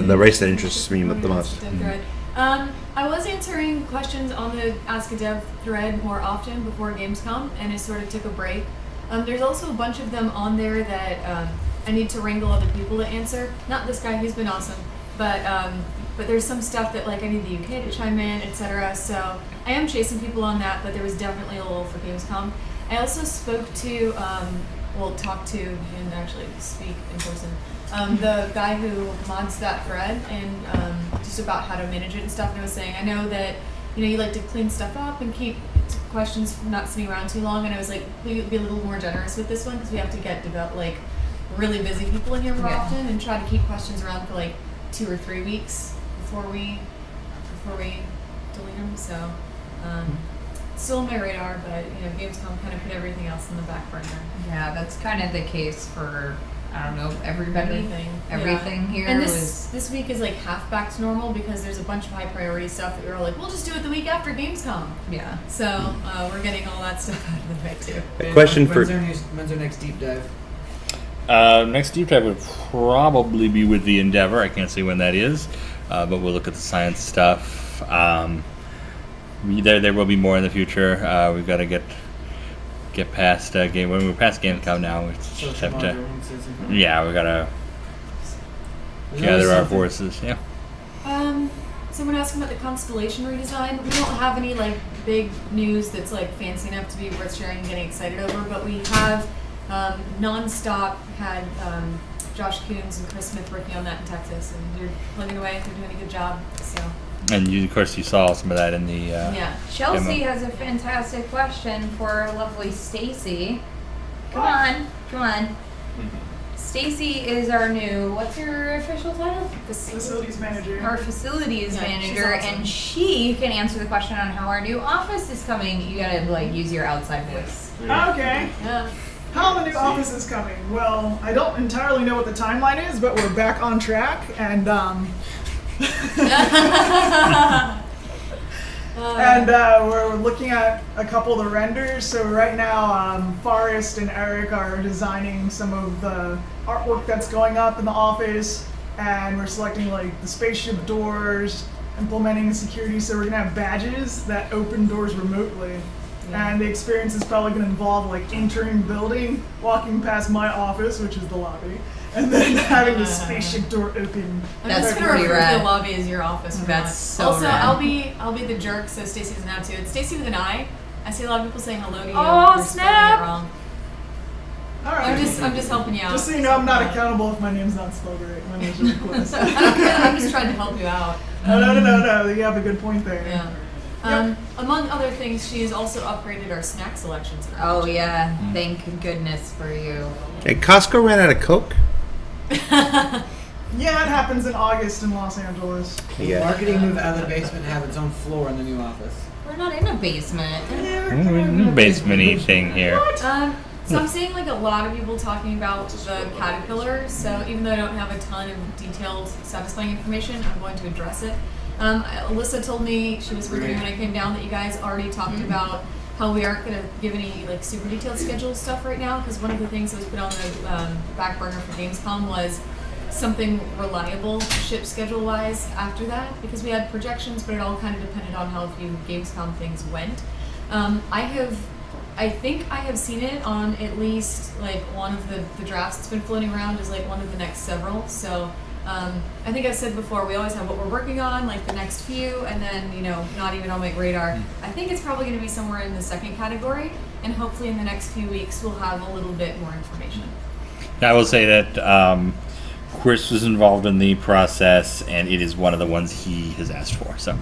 the race that interests me the most. Good. I was answering questions on the Ask a Dev thread more often before Gamescom, and I sort of took a break. There's also a bunch of them on there that I need to wrangle other people to answer. Not this guy, he's been awesome, but there's some stuff that like I need the UK to chime in, etc. So I am chasing people on that, but there was definitely a lull for Gamescom. I also spoke to, talked to and actually speak in person. The guy who mods that thread and just about how to manage it and stuff. And I was saying, I know that you like to clean stuff up and keep questions not sitting around too long. And I was like, we would be a little more generous with this one because we have to get really busy people in here more often and try to keep questions around for like 2 or 3 weeks before we delete them. So still on my radar, but Gamescom kind of put everything else in the back burner. Yeah, that's kind of the case for, I don't know, everybody. Everything here And was... this week is like half back to normal because there's a bunch of high priority stuff that we were like, we'll just do it the week after Gamescom. Yeah. So we're getting all that stuff out of the way too. A question for When's our next deep dive? Next deep dive would probably be with the Endeavor. I can't say when that is, but we'll look at the science stuff. There will be more in the future. We've got to get past game. When we're past Gamescom now, we just have to. Yeah, we gotta gather our forces. Yeah. Someone asking about the Constellation redesign. We don't have any like big news that's like fancy enough to be worth sharing and getting excited over, but we have nonstop had Josh Coons and Chris Smith working on that in Texas, and they're plugging away. They're doing a good job. So. And of course, you saw some of that in the. Yeah. Chelsea demo. has a fantastic question for our lovely Stacy. Come on. Stacy is our new, what's your official title? Facilities manager. Our facilities Yeah, she's manager, awesome. and she can answer the question on how our new office is coming. You gotta use your outside voice. Okay. Yeah. How the new office is coming? Well, I don't entirely know what the timeline is, but we're back on track, and And we're looking at a couple of the renders. So right now, Forrest and Eric are designing some of the artwork that's going up in the office, and we're selecting like the spaceship doors, implementing security. So we're gonna have badges that open doors remotely. And the experience is probably going to involve like entering the building, walking past my office, which is the lobby, and then having the spaceship door open. I'm That's just gonna pretty refer to rad. the lobby as your office. From That's now on. so Also, rad. I'll be the jerk. So Stacy's now too. It's Stacy with an I. I see a lot of people saying hello to you. Oh, You're spelling snap. it wrong. All right. I'm just helping you out. Just so you know, I'm not accountable if my name's not spelled right. My name's really close. I don't care. I'm just trying to help you out. No. You have a good point there. Yeah. Among other things, she has also upgraded our snack selections. in our Oh kitchen. yeah, thank goodness for you. Hey, Costco ran out of Coke. Yeah, it happens in August in Los Angeles. Yeah. Marketing move out of the basement, have its own floor in the new office. We're not in a basement. Basement-y thing here. So I'm seeing like a lot of people talking about the caterpillar. So even though I don't have a ton of detailed, satisfying information, I'm going to address it. Alyssa told me, she was with me when I came down, that you guys already talked about how we aren't going to give any like super detailed schedule stuff right now, because one of the things that was put on the back burner for Gamescom was something reliable ship schedule wise after that, because we had projections, but it all kind of depended on how a few Gamescom things went. I think I have seen it on at least like one of the drafts that's been floating around as like one of the next several. So I think I've said before, we always have what we're working on, like the next few, and then, you know, not even on my radar. I think it's probably going to be somewhere in the second category, and hopefully in the next few weeks we'll have a little bit more information. I will say that Chris was involved in the process, and it is one of the ones he has asked for. So,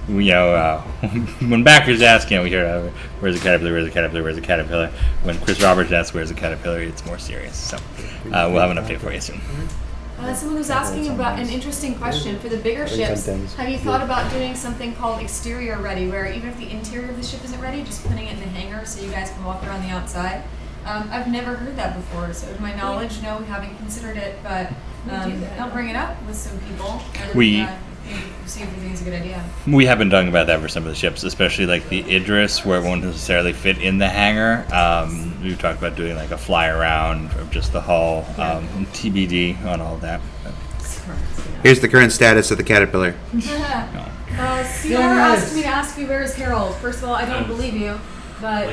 when backers ask, we hear, where's the caterpillar, where's the caterpillar, where's the caterpillar? When Chris Roberts asks, where's the caterpillar, it's more serious. So, we'll have an update for you soon. Someone was asking about an interesting question for the bigger ships. Have you thought about doing something called exterior ready, where even if the interior of the ship isn't ready, just putting it in the hangar so you guys can walk around the outside? I've never heard that before, so to my knowledge, no, we haven't considered it, but I'll bring it up with some people and see if we think it's a good idea. We have been talking about that for some of the ships, especially like the Idris, where it won't necessarily fit in the hangar. We've talked about doing like a fly around of just the hull, TBD on all that. Here's the current status of the caterpillar. CR asked me to ask you, where is Harold? First of all, I don't believe you. But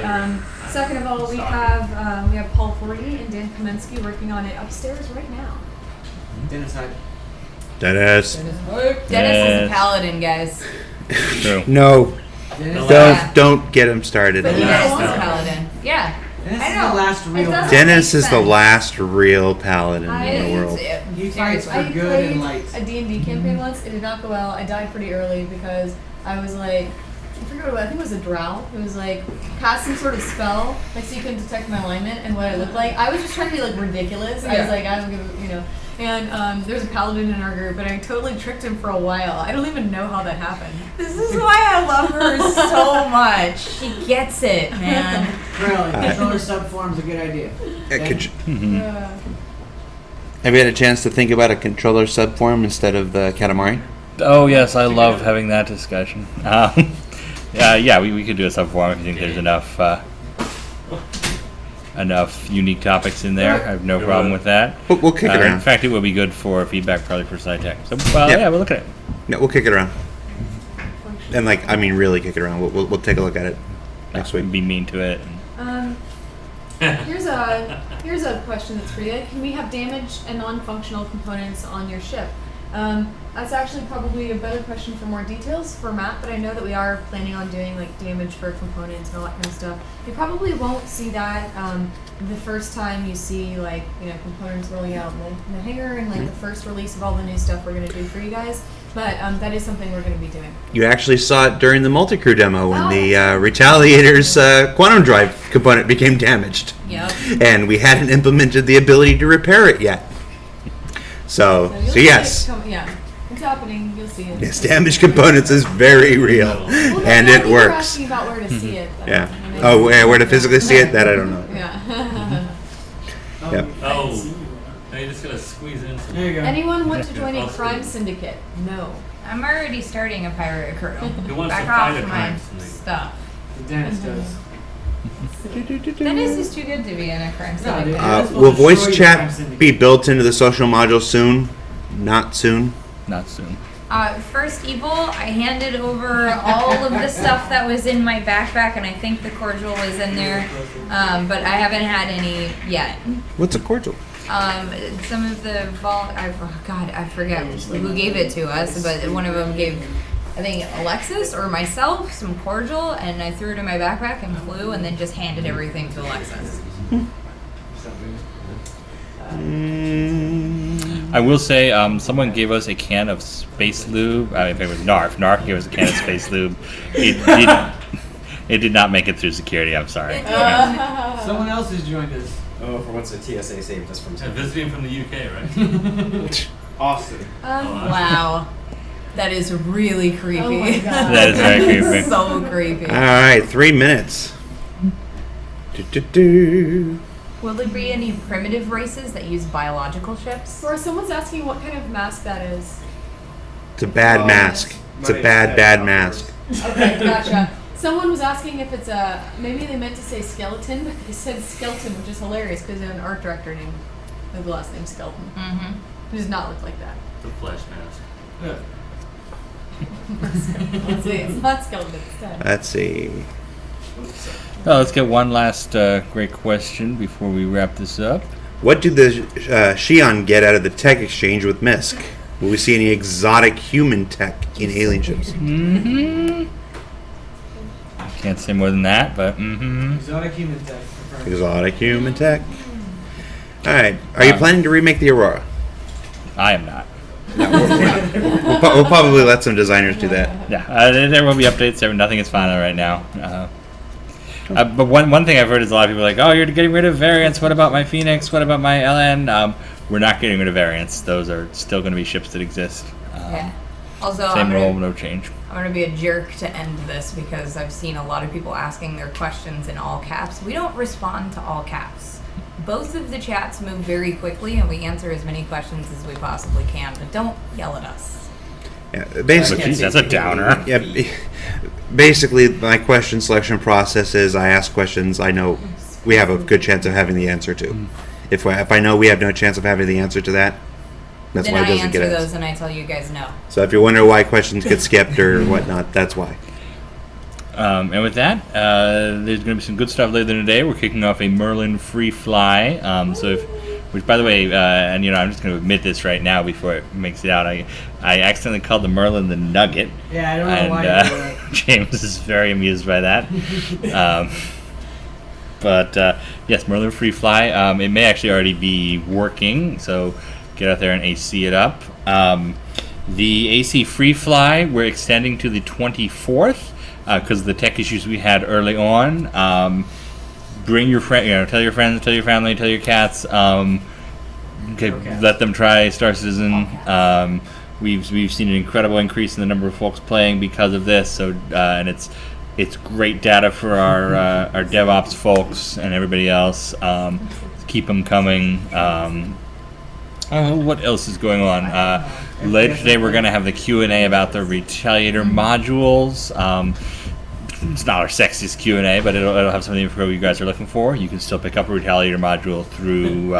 second of all, we have Paul Forty and Dan Kamensky working on it upstairs right now. Dennis Hyde. Dennis. Dennis is a paladin, guys. True. No. Dennis, Don't get him started. But he is a paladin. Yeah. Dennis I is know. the last It real. doesn't- Dennis makes is the sense. last real paladin in the world. He fights for I good played and light. a D&D campaign once. It did not go well. I died pretty early because I was like, I forget what it was. I think it was a drow. It was like, cast some sort of spell, like so you can detect my alignment and what I look like. I was just trying to be like ridiculous. I was like, I don't give a, you know. And there's a paladin in our group, and I totally tricked him for a while. I don't even know how that happened. This is why I love her so much. She gets it, man. Really, controller subform's a good idea. Have you had a chance to think about a controller subform instead of the Katamari? Oh yes, I love having that discussion. We could do a subform if you think there's enough unique topics in there. I have no problem with that. We'll kick it In around. fact, it will be good for feedback probably for SciTech. So, Yep. we'll look at it. No, we'll kick it around. And really kick it around. We'll take a look at it next week. Be mean to it. Here's a question that's for you. Can we have damaged and non-functional components on your ship? That's actually probably a better question for more details for Matt, but I know that we are planning on doing like damage for components and all that kind of stuff. You probably won't see that the first time you see like, you know, components rolling out in the hangar and like the first release of all the new stuff we're going to do for you guys. But that is something we're going to be doing. You actually saw it during the multi-crew demo when the Retaliator's quantum drive component became damaged. Yep. And we hadn't implemented the ability to repair it yet. So You'll see yes. It's happening. You'll see it. Yes, damaged components is very real. Well, And I it think you're works. asking about where to see it. Though. Yeah. I mean, Oh, where to physically see it? That I don't know. Yeah. Yep. Now you just gotta squeeze in some. There you go. Anyone want to join a Awesome. crime syndicate? No. I'm already starting a pirate crew. Who wants Back to off fight a my crime syndicate? stuff. Dennis does. Dennis is too good to be in a crime syndicate. Will voice chat be built into the social module soon? Not soon. Not soon. First Evil, I handed over all of the stuff that was in my backpack, and I think the cordial is in there, but I haven't had any yet. What's a cordial? Some of the I forget who gave it to us, but one of them gave, I think, Alexis or myself some cordial, and I threw it in my backpack and flew, and then just handed everything to Alexis. I will say, someone gave us a can of space lube. If it was Narf. Narf gave us a can of space lube. It did not make it through security. I'm sorry. Someone else has joined us. Oh, for once the TSA saved us from Visiting from the UK, right? Austin. Wow. That is really creepy. Oh my God. That is very creepy. So creepy. All right, 3 minutes. Will there be any primitive races that use biological ships? Or someone's asking what kind of mask that is. It's a bad mask. It's a bad mask. Okay, gotcha. Someone was asking if it's a, maybe they meant to say skeleton, but they said skeleton, which is hilarious because an art director named, the last name Skeleton. Mm-hmm. It does not look like that. The flesh mask. It's not skeleton, it's dead. Let's see. Well, let's get one last great question before we wrap this up. What did the Xi'an get out of the tech exchange with Misk? Will we see any exotic human tech in alien ships? Can't say more than that, but Exotic human tech. Exotic human tech. All right. Are you planning to remake the Aurora? I am not. We'll probably let some designers do that. Yeah, there will be updates. Nothing is final right now. But one thing I've heard is a lot of people are like, oh, you're getting rid of variants. What about my Phoenix? What about my LN? We're not getting rid of variants. Those are still going to be ships that exist. Yeah. Also, Same role, no change. I'm going to be a jerk to end this because I've seen a lot of people asking their questions in all caps. We don't respond to all caps. Both of the chats move very quickly, and we answer as many questions as we possibly can, but don't yell at us. Yeah, basically, Geez, that's a downer. yeah, basically, my question selection process is I ask questions I know we have a good chance of having the answer to. If I know we have no chance of having the answer to that, that's Then why it I doesn't get answer asked. those and I tell you guys no. So if you wonder why questions get skipped or whatnot, that's why. And with that, there's going to be some good stuff later today. We're kicking off a Merlin free fly. Which, by the way, and I'm just going to admit this right now before it makes it out. I accidentally called the Merlin the Nugget. Yeah, I don't know why you did that. James is very amused by that. But yes, Merlin free fly. It may actually already be working, so get out there and AC it up. The AC free fly we're extending to the 24th because of the tech issues we had early on. Bring your friend, tell your friends, tell your family, tell your cats. Let them try Star Citizen. We've seen an incredible increase in the number of folks playing because of this. So and it's great data for our DevOps folks and everybody else. Keep them coming. What else is going on? Later today, we're going to have the Q&A about the Retaliator modules. It's not our sexiest Q&A, but it'll have some of the info you guys are looking for. You can still pick up a Retaliator module through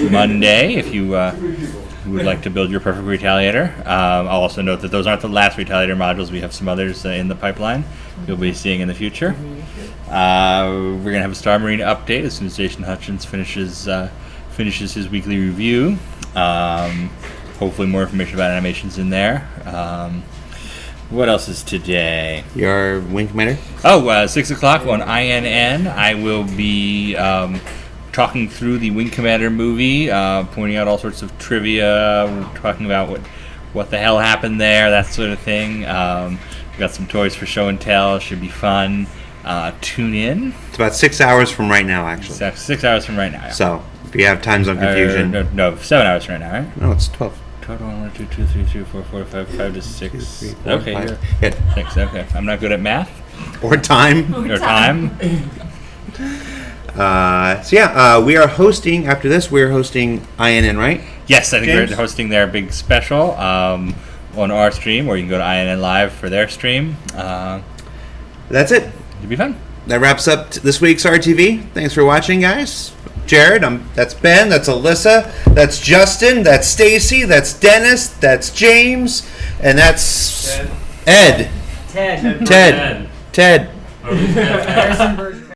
Monday if you would like to build your perfect Retaliator. I'll also note that those aren't the last Retaliator modules. We have some others in the pipeline you'll be seeing in the future. We're going to have a Star Marine update as soon as Jason Hutchins finishes his weekly review. Hopefully more information about animations in there. What else is today? Your Wing Commander? 6 o'clock on INN. I will be talking through the Wing Commander movie, pointing out all sorts of trivia, talking about what the hell happened there, that sort of thing. We've got some toys for show and tell. Should be fun. Tune in. It's about 6 hours from right now, actually. 6 hours from right now. Yeah. So if you have time zone confusion. No, 7 hours from right now, right? No, it's 12. Total 1, 2, 3, 4, 5 to 6. 2, 3, 4, Okay, 5. yeah. 6. Okay, I'm not good at math Or time. or time. We are hosting, after this, we're hosting INN, right? Yes, I think James? they're hosting their big special on our stream, or you can go to INN Live for their stream. That's it. It'll be fun. That wraps up this week's RTV. Thanks for watching, guys. Jared, that's Ben, that's Alyssa, that's Justin, that's Stacy, that's Dennis, that's James, and that's Ed. Ted. Ted. Harrisonburg.